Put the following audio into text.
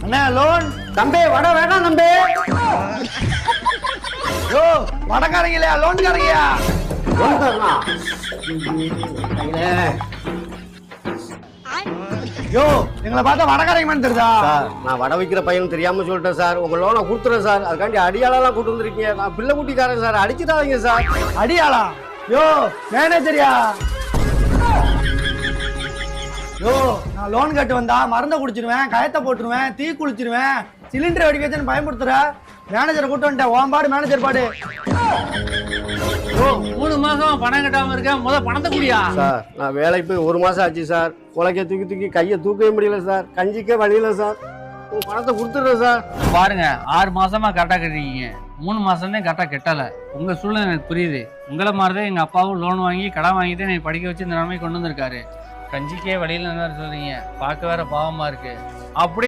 அண்ணா loan. தம்பி வட வேண்டாம் தம்பி. யோ வடக்காரங்களா லோன்காரங்கயா? லோன் தரணும். யோ எங்களை பார்த்தா வடக்காரங்க மாதிரி தெரியுதா? சார் நான் வடை வைக்கிற பையன் தெரியாம சொல்லிட்டேன் சார். உங்க லோனை கொடுத்துறேன் சார். அதுக்காண்டி அடியாளெல்லாம் கூட்டு வந்திருக்கீங்க. நான் பிள்ளை குட்டிக்காரன் சார். அடிச்சுட்டாதீங்க சார். அடியாளா? யோ மேனேஜரியா? யோ நான் லோன் கட்டு வந்தா மருந்தை குடிச்சிருவேன், கயத்தை போட்டுருவேன், தீ குளிச்சிருவேன், சிலிண்டர் வெடிக்க வச்சுன்னு பயன்படுத்துற மேனேஜரை கூட்டு வந்துட்டேன். ஓம்பாடு மேனேஜர் பாடு. ஓ 3 மாசமா பணம் கட்டாம இருக்கேன், முத பணத்தை குடியா. சார் நான் வேலைக்கு போய் 1 மாசம் ஆச்சு சார். உலக்கைய தூக்கி தூக்கி கையை தூக்கவே முடியல சார். கஞ்சிக்கே வழியில சார். உங்க பணத்தை கொடுத்துடுறேன் சார். பாருங்க 6 மாசமா கரெக்டா கட்டிருக்கீங்க, 3 மாசம் தான் கரெக்டா கட்டல. உங்க சூழ்நிலை எனக்கு புரியுது. உங்களை மாதிரிதான் எங்க அப்பாவும் லோன் வாங்கி கடன் வாங்கிட்டு என்னை படிக்க வச்சு இந்த நிலைமை கொண்டு வந்திருக்காரு. கஞ்சிக்கே வழியில இருந்தாரு சொல்றீங்க, பார்க்க வேற பாவமா இருக்கு. அப்படி